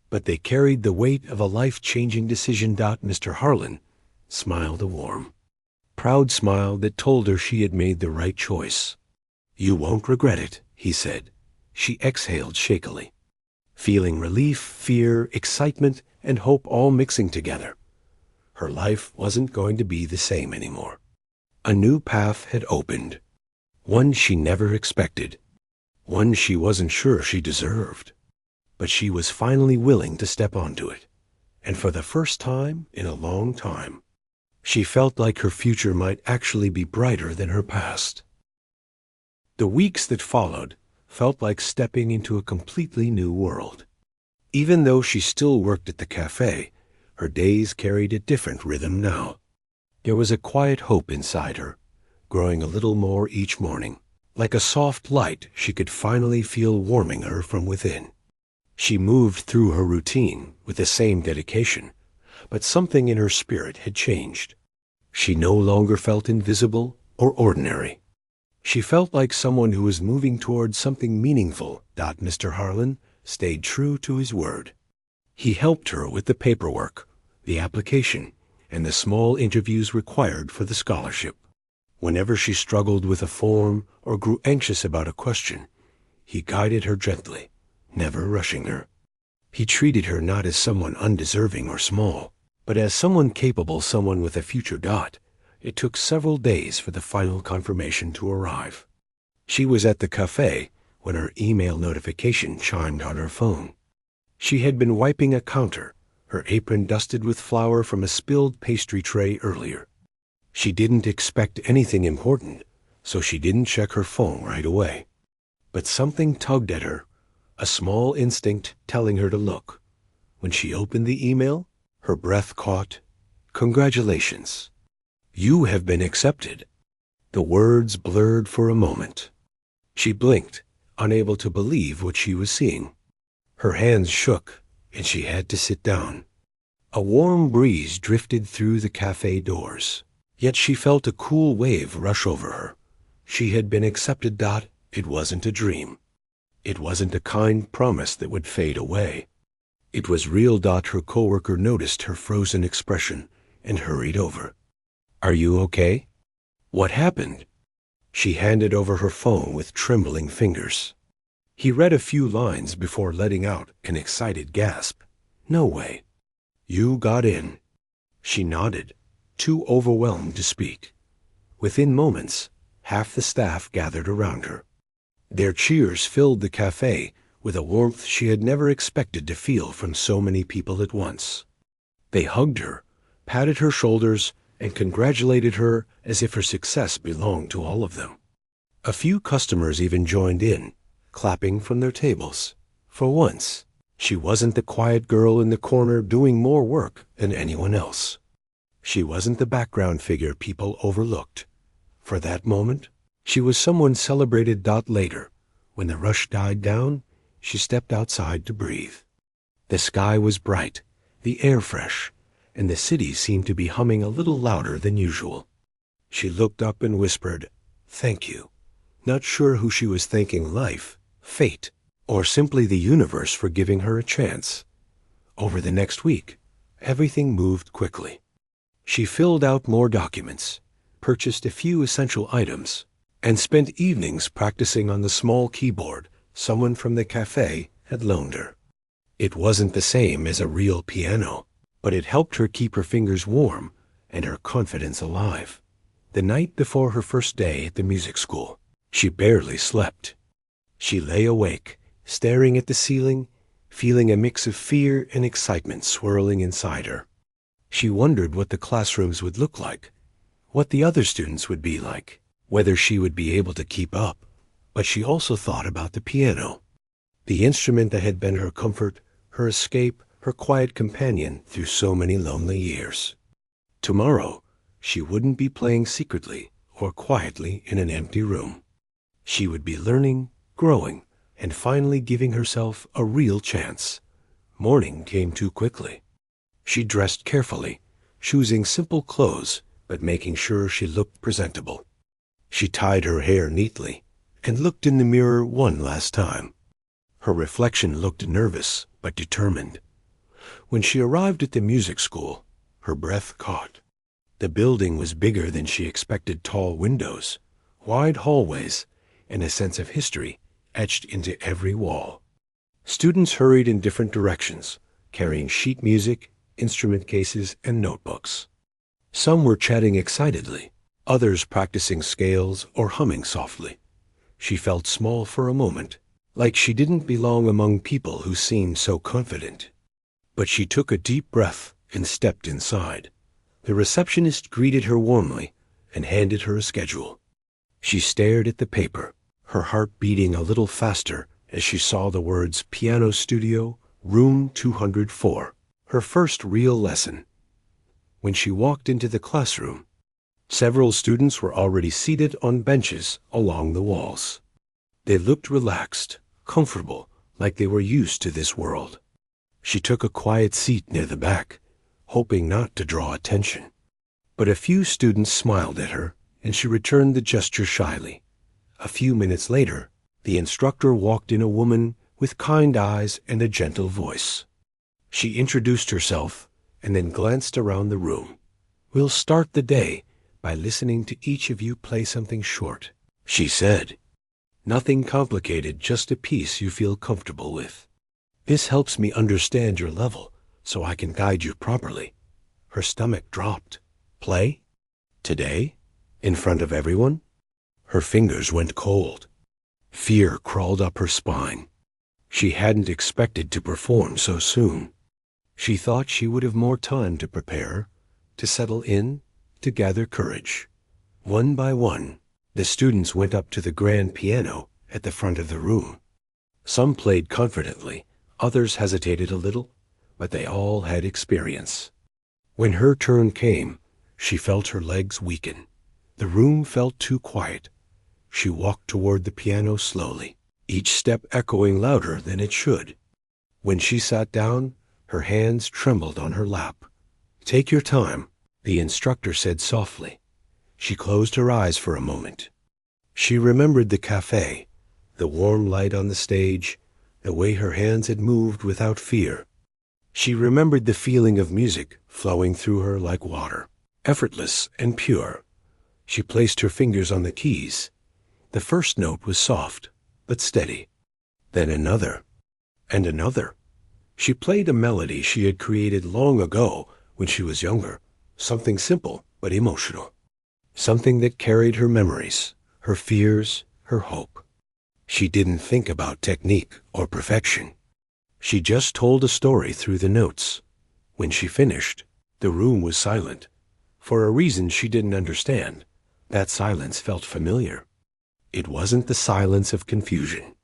but they carried the weight of a life-changing decision. Mr. Harlan smiled a warm, proud smile that told her she had made the right choice. You won't regret it, he said. She exhaled shakily, feeling relief, fear, excitement, and hope all mixing together. Her life wasn't going to be the same anymore. A new path had opened, one she never expected, one she wasn't sure she deserved. But she was finally willing to step onto it, and for the first time in a long time, she felt like her future might actually be brighter than her past. The weeks that followed felt like stepping into a completely new world. Even though she still worked at the cafe, her days carried a different rhythm now. There was a quiet hope inside her, growing a little more each morning, like a soft light she could finally feel warming her from within. She moved through her routine with the same dedication, but something in her spirit had changed. She no longer felt invisible or ordinary. She felt like someone who was moving towards something meaningful. Mr. Harlan stayed true to his word. He helped her with the paperwork, the application, and the small interviews required for the scholarship. Whenever she struggled with a form or grew anxious about a question, he guided her gently, never rushing her. He treated her not as someone undeserving or small, but as someone capable, someone with a future. It took several days for the final confirmation to arrive. She was at the cafe when her email notification chimed on her phone. She had been wiping a counter, her apron dusted with flour from a spilled pastry tray earlier. She didn't expect anything important, so she didn't check her phone right away. But something tugged at her, a small instinct telling her to look. When she opened the email, her breath caught. Congratulations. You have been accepted. The words blurred for a moment. She blinked, unable to believe what she was seeing. Her hands shook, and she had to sit down. A warm breeze drifted through the cafe doors, yet she felt a cool wave rush over her. She had been accepted. It wasn't a dream. It wasn't a kind promise that would fade away. It was real. Her coworker noticed her frozen expression and hurried over. Are you okay? What happened? She handed over her phone with trembling fingers. He read a few lines before letting out an excited gasp. No way. You got in. She nodded, too overwhelmed to speak. Within moments, half the staff gathered around her. Their cheers filled the cafe with a warmth she had never expected to feel from so many people at once. They hugged her, patted her shoulders, and congratulated her as if her success belonged to all of them. A few customers even joined in, clapping from their tables. For once, she wasn't the quiet girl in the corner doing more work than anyone else. She wasn't the background figure people overlooked. For that moment, she was someone celebrated. Later, when the rush died down, she stepped outside to breathe. The sky was bright, the air fresh, and the city seemed to be humming a little louder than usual. She looked up and whispered, "Thank you," not sure who she was thanking, life, fate, or simply the universe for giving her a chance. Over the next week, everything moved quickly. She filled out more documents, purchased a few essential items, and spent evenings practicing on the small keyboard someone from the cafe had loaned her. It wasn't the same as a real piano, but it helped her keep her fingers warm and her confidence alive. The night before her first day at the music school, she barely slept. She lay awake, staring at the ceiling, feeling a mix of fear and excitement swirling inside her. She wondered what the classrooms would look like, what the other students would be like, whether she would be able to keep up. But she also thought about the piano, the instrument that had been her comfort, her escape, her quiet companion through so many lonely years. Tomorrow, she wouldn't be playing secretly or quietly in an empty room. She would be learning, growing, and finally giving herself a real chance. Morning came too quickly. She dressed carefully, choosing simple clothes, but making sure she looked presentable. She tied her hair neatly and looked in the mirror one last time. Her reflection looked nervous but determined. When she arrived at the music school, her breath caught. The building was bigger than she expected. Tall windows, wide hallways, and a sense of history etched into every wall. Students hurried in different directions, carrying sheet music, instrument cases, and notebooks. Some were chatting excitedly, others practicing scales or humming softly. She felt small for a moment, like she didn't belong among people who seemed so confident. But she took a deep breath and stepped inside. The receptionist greeted her warmly and handed her a schedule. She stared at the paper, her heart beating a little faster as she saw the words Piano Studio, Room 204, her first real lesson. When she walked into the classroom, several students were already seated on benches along the walls. They looked relaxed, comfortable, like they were used to this world. She took a quiet seat near the back, hoping not to draw attention. But a few students smiled at her, and she returned the gesture shyly. A few minutes later, the instructor walked in, a woman with kind eyes and a gentle voice. She introduced herself and then glanced around the room. "We'll start the day by listening to each of you play something short," she said. "Nothing complicated, just a piece you feel comfortable with. This helps me understand your level so I can guide you properly." Her stomach dropped. Play? Today? In front of everyone? Her fingers went cold. Fear crawled up her spine. She hadn't expected to perform so soon. She thought she would have more time to prepare, to settle in, to gather courage. One by one, the students went up to the grand piano at the front of the room. Some played confidently, others hesitated a little, but they all had experience. When her turn came, she felt her legs weaken. The room felt too quiet. She walked toward the piano slowly, each step echoing louder than it should. When she sat down, her hands trembled on her lap. "Take your time," the instructor said softly. She closed her eyes for a moment. She remembered the cafe, the warm light on the stage, the way her hands had moved without fear. She remembered the feeling of music flowing through her like water, effortless and pure. She placed her fingers on the keys. The first note was soft, but steady. Then another, and another. She played a melody she had created long ago when she was younger, something simple but emotional, something that carried her memories, her fears, her hope. She didn't think about technique or perfection. She just told a story through the notes. When she finished, the room was silent. For a reason she didn't understand, that silence felt familiar. It wasn't the silence of confusion.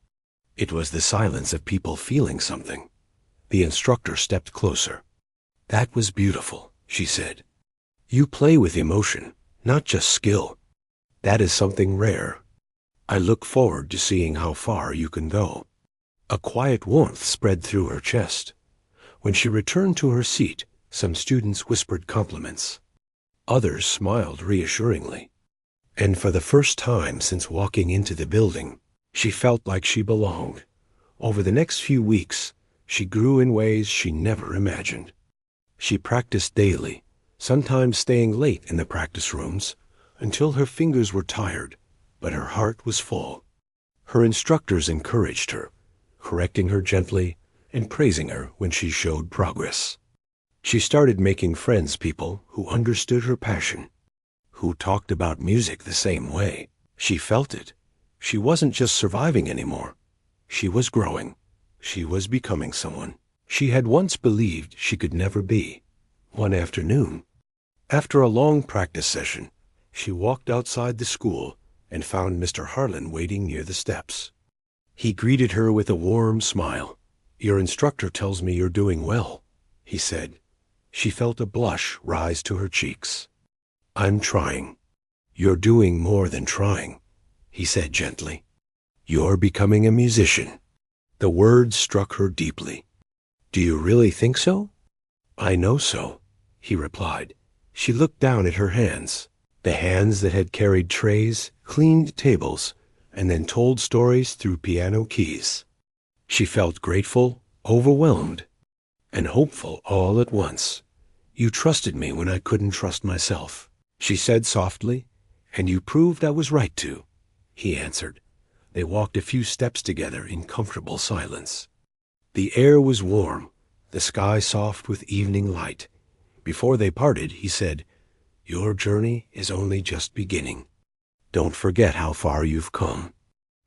It was the silence of people feeling something. The instructor stepped closer. "That was beautiful," she said. "You play with emotion, not just skill. That is something rare. I look forward to seeing how far you can go." A quiet warmth spread through her chest. When she returned to her seat, some students whispered compliments. Others smiled reassuringly. And for the first time since walking into the building, she felt like she belonged. Over the next few weeks, she grew in ways she never imagined. She practiced daily, sometimes staying late in the practice rooms, until her fingers were tired, but her heart was full. Her instructors encouraged her, correcting her gently and praising her when she showed progress. She started making friends, people who understood her passion, who talked about music the same way. She felt it. She wasn't just surviving anymore. She was growing, She was becoming someone she had once believed she could never be. One afternoon, after a long practice session, she walked outside the school and found Mr. Harlan waiting near the steps. He greeted her with a warm smile. "Your instructor tells me you're doing well," he said. She felt a blush rise to her cheeks. "I'm trying." "You're doing more than trying," he said gently. "You're becoming a musician." The words struck her deeply. "Do you really think so?" "I know so," he replied. She looked down at her hands, the hands that had carried trays, cleaned tables, and then told stories through piano keys. She felt grateful, overwhelmed, and hopeful all at once. "You trusted me when I couldn't trust myself," she said softly, "and you proved I was right to," he answered. They walked a few steps together in comfortable silence. The air was warm, the sky soft with evening light. Before they parted, he said, "Your journey is only just beginning. Don't forget how far you've come."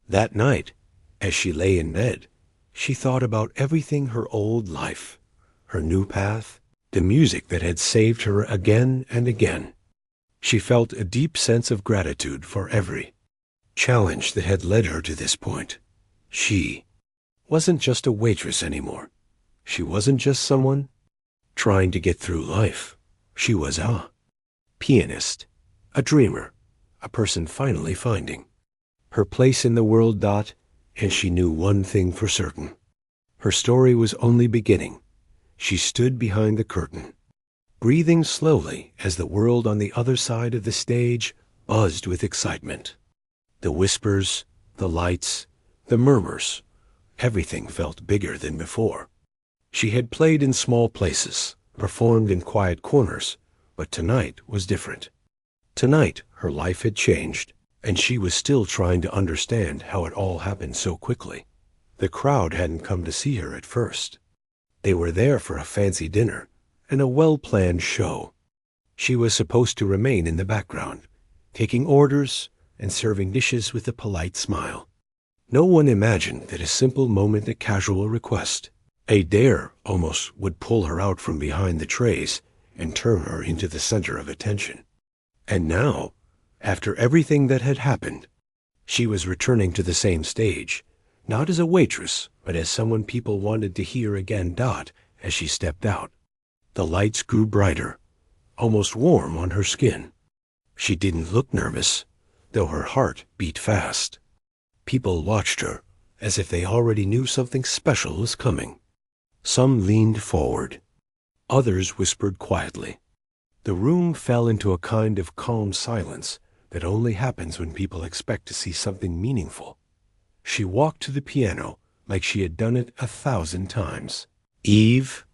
That night, as she lay in bed, she thought about everything her old life, her new path, the music that had saved her again and again. She felt a deep sense of gratitude for every challenge that had led her to this point. She wasn't just a waitress anymore. She wasn't just someone trying to get through life. She was a pianist, a dreamer, a person finally finding her place in the world. And she knew one thing for certain. Her story was only beginning. She stood behind the curtain, breathing slowly as the world on the other side of the stage buzzed with excitement. The whispers, the lights, the murmurs, everything felt bigger than before. She had played in small places, performed in quiet corners, but tonight was different. Tonight her life had changed, and she was still trying to understand how it all happened so quickly. The crowd hadn't come to see her at first. They were there for a fancy dinner and a well-planned show. She was supposed to remain in the background, taking orders and serving dishes with a polite smile. No one imagined that a simple moment, a casual request, a dare almost, would pull her out from behind the trays and turn her into the center of attention. And now, after everything that had happened, she was returning to the same stage, not as a waitress, but as someone people wanted to hear again. As she stepped out, the lights grew brighter, almost warm on her skin. She didn't look nervous, though her heart beat fast. People watched her as if they already knew something special was coming. Some leaned forward. Others whispered quietly. The room fell into a kind of calm silence that only happens when people expect to see something meaningful. She walked to the piano like she had done it 1,000 times. "Eve,"